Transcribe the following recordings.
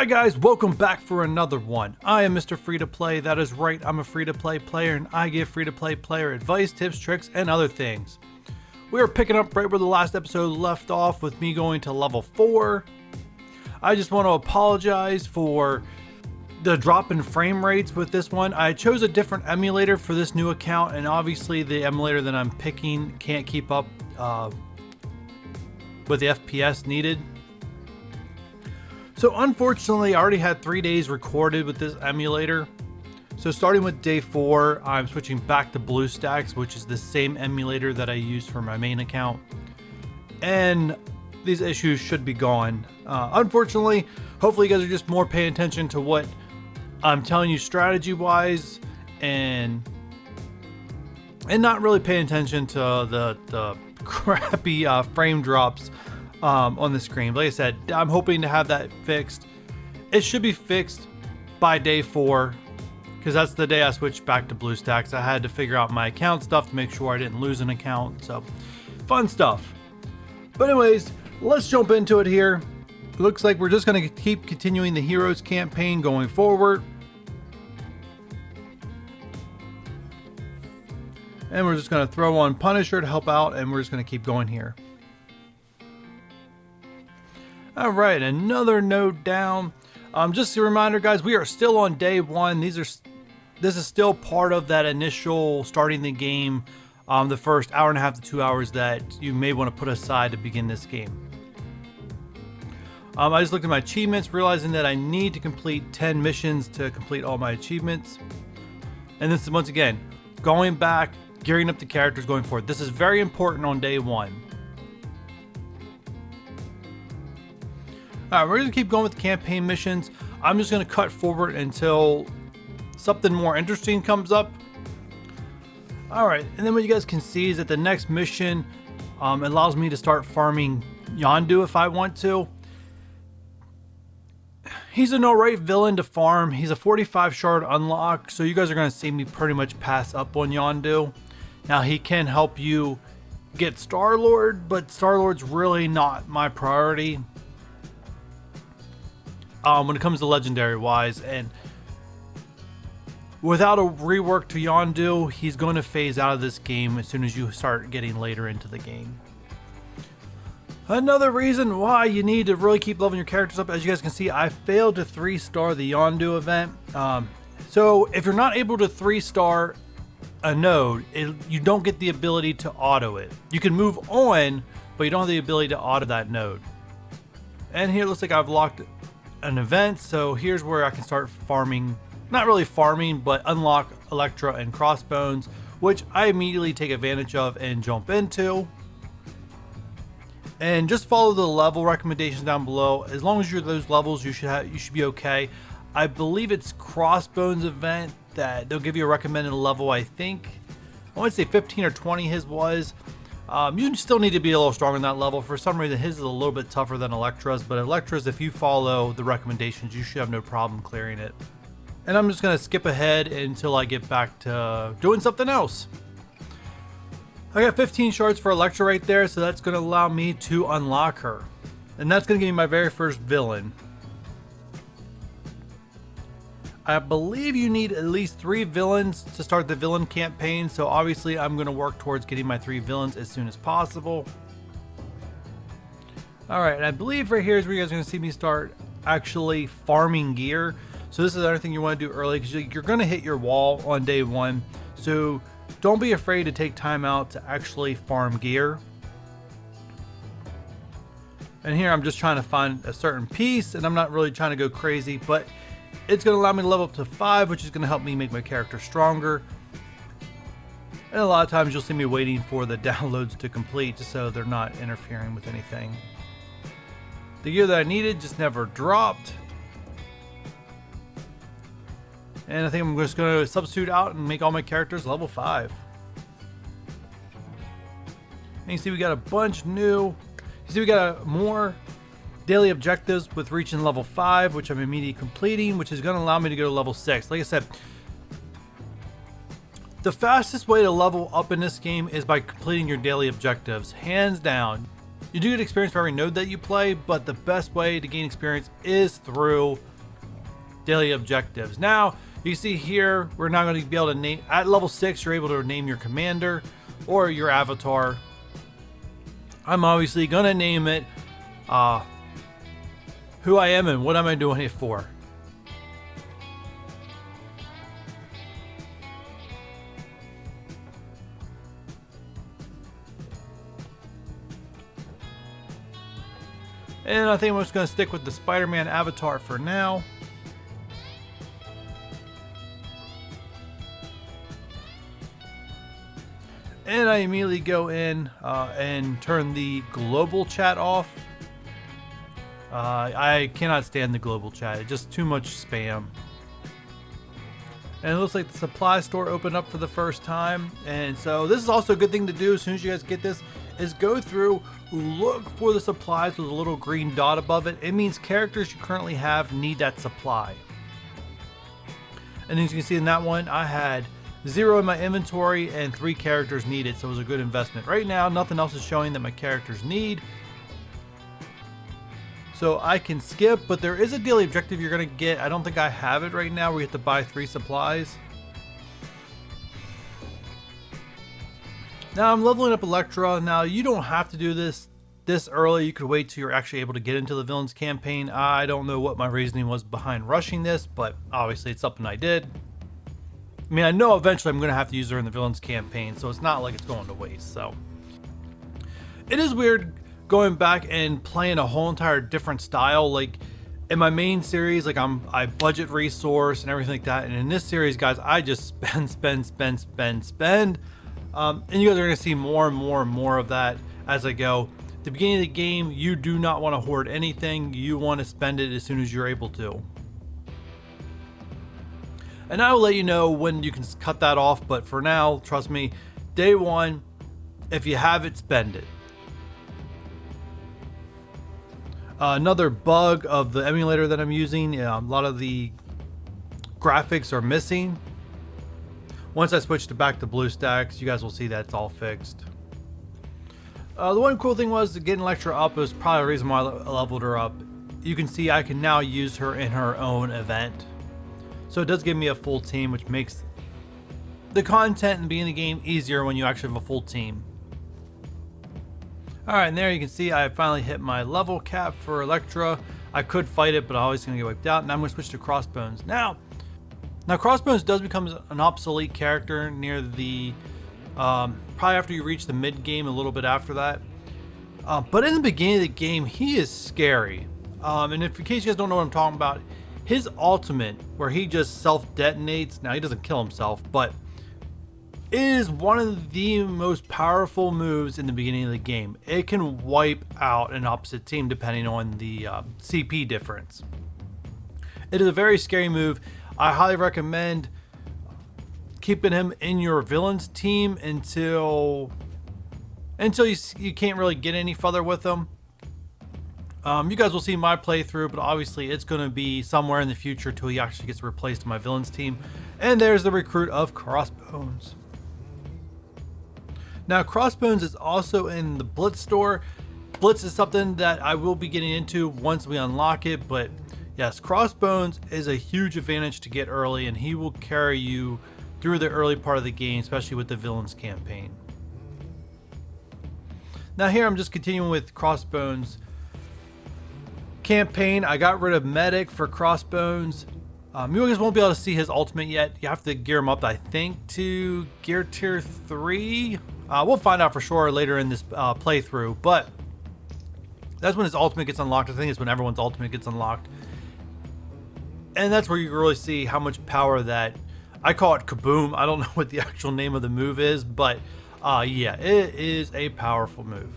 Hi guys, welcome back for another one. I am Mr. Free to Play. That is right, I'm a free to play player and I give free to play player advice, tips, tricks, and other things. We are picking up right where the last episode left off with me going to level 4. I just want to apologize for the drop in frame rates with this one. I chose a different emulator for this new account, and obviously the emulator that I'm picking can't keep up with the FPS needed. So unfortunately, I already had 3 days recorded with this emulator. So starting with day 4, I'm switching back to BlueStacks, which is the same emulator that I used for my main account. And these issues should be gone. Unfortunately, hopefully you guys are just more paying attention to what I'm telling you strategy-wise, and not really paying attention to the crappy frame drops on the screen. Like I said, I'm hoping to have that fixed. It should be fixed by day 4, because that's the day I switched back to BlueStacks. I had to figure out my account stuff to make sure I didn't lose an account. So, fun stuff. But anyways, let's jump into it here. It looks like we're just going to keep continuing the Heroes campaign going forward. And we're just going to throw on Punisher to help out, and we're just going to keep going here. Alright, another note down. Just a reminder, guys, we are still on day 1. This is still part of that initial starting the game, the first hour and a half to 2 hours that you may want to put aside to begin this game. I just looked at my achievements, realizing that I need to complete 10 missions to complete all my achievements. And this is, once again, going back, gearing up the characters going forward. This is very important on day 1. Alright, we're going to keep going with the campaign missions. I'm just going to cut forward until something more interesting comes up. Alright, and then what you guys can see is that the next mission allows me to start farming Yondu if I want to. He's an alright villain to farm. He's a 45 shard unlock, so you guys are going to see me pretty much pass up on Yondu. Now, he can help you get Star-Lord, but Star-Lord's really not my priority when it comes to legendary wise, and without a rework to Yondu, he's going to phase out of this game as soon as you start getting later into the game. Another reason why you need to really keep leveling your characters up, as you guys can see, I failed to 3-star the Yondu event. So if you're not able to 3-star a node, you don't get the ability to auto it. You can move on, but you don't have the ability to auto that node. And here it looks like I've locked an event, so here's where I can start farming, not really farming, but unlock Electra and Crossbones, which I immediately take advantage of and jump into. And just follow the level recommendations down below. As long as you're those levels, you should be okay. I believe it's Crossbones event that they'll give you a recommended level. I think I want to say 15 or 20 his was. You still need to be a little stronger in that level. For some reason, his is a little bit tougher than Electra's, but Electra's, if you follow the recommendations, you should have no problem clearing it. And I'm just going to skip ahead until I get back to doing something else. I got 15 shards for Electra right there, so that's going to allow me to unlock her. And that's going to give me my very first villain. I believe you need at least 3 villains to start the villain campaign, so obviously I'm going to work towards getting my 3 villains as soon as possible. Alright, and I believe right here is where you guys are going to see me start actually farming gear. So this is another thing you want to do early, because you're going to hit your wall on day 1. So don't be afraid to take time out to actually farm gear. And here I'm just trying to find a certain piece, and I'm not really trying to go crazy, but it's going to allow me to level up to 5, which is going to help me make my character stronger. And a lot of times you'll see me waiting for the downloads to complete, just so they're not interfering with anything. The gear that I needed just never dropped. And I think I'm just going to substitute out and make all my characters level 5. And you see we got a bunch new. You see we got more daily objectives with reaching level 5, which I'm immediately completing, which is going to allow me to go to level 6. Like I said, the fastest way to level up in this game is by completing your daily objectives, hands down. You do get experience for every node that you play, but the best way to gain experience is through daily objectives. Now, you see here, we're not going to be able to name, at level 6, you're able to name your commander or your avatar. I'm obviously going to name it who I am and what am I doing it for. And I think I'm just going to stick with the Spider-Man avatar for now. And I immediately go in and turn the global chat off. I cannot stand the global chat. It's just too much spam. And it looks like the supply store opened up for the first time. And so this is also a good thing to do as soon as you guys get this, is go through, look for the supplies with a little green dot above it. It means characters you currently have need that supply. And as you can see in that one, I had 0 in my inventory and 3 characters needed, so it was a good investment. Right now, nothing else is showing that my characters need, so I can skip, but there is a daily objective you're going to get. I don't think I have it right now, where you have to buy 3 supplies. Now I'm leveling up Elektra. Now you don't have to do this early. You could wait till you're actually able to get into the villains campaign. I don't know what my reasoning was behind rushing this, but obviously it's something I did. I mean, I know eventually I'm going to have to use her in the villains campaign, so it's not like it's going to waste. So it is weird going back and playing a whole entire different style. Like in my main series, like I budget resource and everything like that, and in this series, guys, I just spend. And you guys are going to see more and more of that as I go. At the beginning of the game, you do not want to hoard anything. You want to spend it as soon as you're able to. And I will let you know when you can cut that off, but for now, trust me, day 1, if you have it, spend it. Another bug of the emulator that I'm using, a lot of the graphics are missing. Once I switch back to BlueStacks, you guys will see that it's all fixed. The one cool thing was getting Elektra up was probably the reason why I leveled her up. You can see I can now use her in her own event. So it does give me a full team, which makes the content and being in the game easier when you actually have a full team. Alright, and there you can see I finally hit my level cap for Elektra. I could fight it, but I'm always going to get wiped out. Now I'm going to switch to Crossbones. Now Crossbones does become an obsolete character near the probably after you reach the mid game, a little bit after that. But in the beginning of the game, he is scary. And if in case you guys don't know what I'm talking about, his ultimate, where he just self-detonates, now he doesn't kill himself, but it is one of the most powerful moves in the beginning of the game. It can wipe out an opposite team depending on the CP difference. It is a very scary move. I highly recommend keeping him in your villains team until you can't really get any further with him. You guys will see my playthrough, but obviously it's going to be somewhere in the future till he actually gets replaced in my villains team. And there's the recruit of Crossbones. Now Crossbones is also in the Blitz store. Blitz is something that I will be getting into once we unlock it, but yes, Crossbones is a huge advantage to get early, and he will carry you through the early part of the game, especially with the villains campaign. Now here I'm just continuing with Crossbones campaign. I got rid of Medic for Crossbones. You guys won't be able to see his ultimate yet. You have to gear him up, I think, to gear tier 3. We'll find out for sure later in this playthrough, but that's when his ultimate gets unlocked. I think it's when everyone's ultimate gets unlocked. And that's where you really see how much power that, I call it kaboom. I don't know what the actual name of the move is, but yeah, it is a powerful move.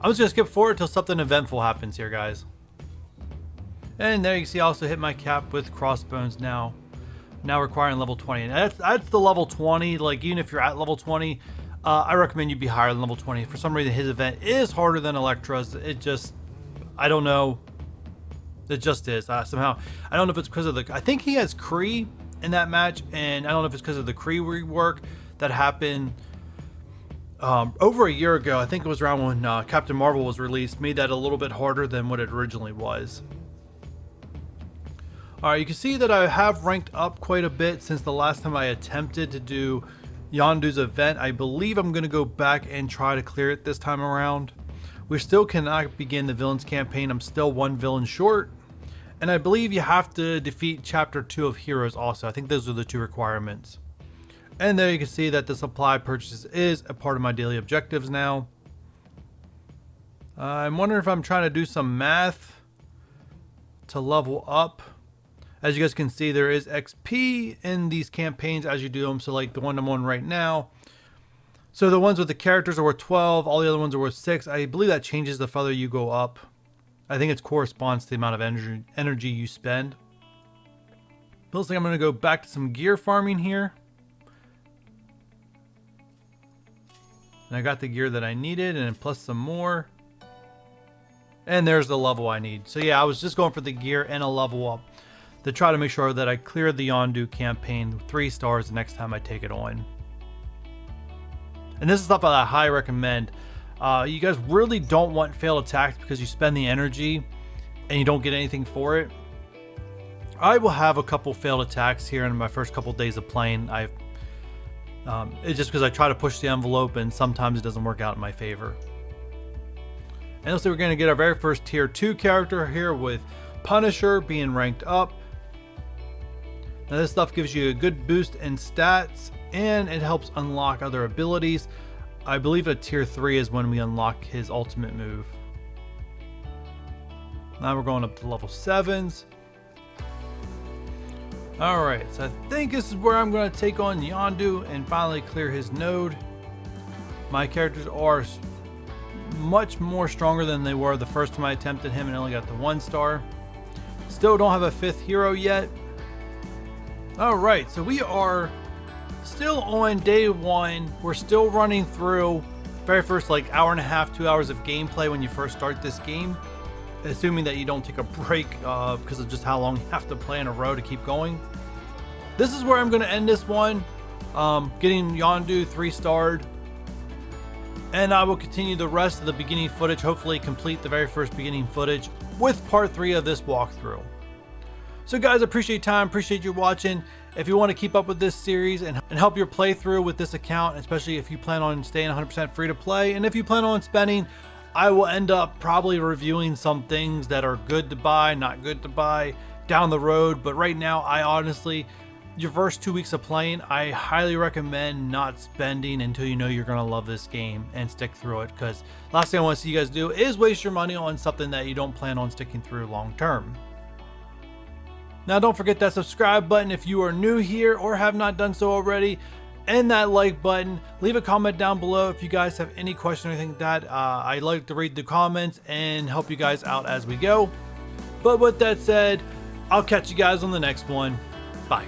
I'm just going to skip forward until something eventful happens here, guys. And there you can see I also hit my cap with Crossbones now requiring level 20. And that's the level 20. Like, even if you're at level 20, I recommend you be higher than level 20. For some reason, his event is harder than Elektra's. It just, I don't know. It just is. Somehow, I don't know if it's because of I think he has Kree in that match, and I don't know if it's because of the Kree rework that happened over a year ago. I think it was around when Captain Marvel was released, made that a little bit harder than what it originally was. Alright, you can see that I have ranked up quite a bit since the last time I attempted to do Yondu's event. I believe I'm going to go back and try to clear it this time around. We still cannot begin the villains campaign. I'm still one villain short. And I believe you have to defeat chapter 2 of Heroes also. I think those are the 2 requirements. And there you can see that the supply purchase is a part of my daily objectives now. I'm wondering if I'm trying to do some math to level up. As you guys can see, there is XP in these campaigns as you do them. So like the one I'm on right now. So the ones with the characters are worth 12. All the other ones are worth 6. I believe that changes the further you go up. I think it corresponds to the amount of energy you spend. But looks like I'm going to go back to some gear farming here. And I got the gear that I needed and plus some more. And there's the level I need. So yeah, I was just going for the gear and a level up to try to make sure that I cleared the Yondu campaign 3 stars the next time I take it on. And this is stuff that I highly recommend. You guys really don't want failed attacks because you spend the energy and you don't get anything for it. I will have a couple failed attacks here in my first couple days of playing. It's just because I try to push the envelope and sometimes it doesn't work out in my favor. And looks like we're going to get our very first tier 2 character here with Punisher being ranked up. Now this stuff gives you a good boost in stats and it helps unlock other abilities. I believe at tier 3 is when we unlock his ultimate move. Now we're going up to level 7s. Alright, so I think this is where I'm going to take on Yondu and finally clear his node. My characters are much more stronger than they were the first time I attempted him and only got the 1 star. Still don't have a 5th hero yet. Alright, so we are still on day 1. We're still running through very first like hour and a half, 2 hours of gameplay when you first start this game. Assuming that you don't take a break because of just how long you have to play in a row to keep going. This is where I'm going to end this one. Getting Yondu 3-starred. And I will continue the rest of the beginning footage. Hopefully complete the very first beginning footage with part 3 of this walkthrough. So guys, I appreciate your time. Appreciate you watching. If you want to keep up with this series and help your playthrough with this account, especially if you plan on staying 100% free to play, and if you plan on spending, I will end up probably reviewing some things that are good to buy, not good to buy down the road. But right now, I honestly, your first 2 weeks of playing, I highly recommend not spending until you know you're going to love this game and stick through it. Because last thing I want to see you guys do is waste your money on something that you don't plan on sticking through long term. Now don't forget that subscribe button if you are new here or have not done so already. And that like button. Leave a comment down below if you guys have any question or anything like that. I like to read the comments and help you guys out as we go. But with that said, I'll catch you guys on the next one. Bye.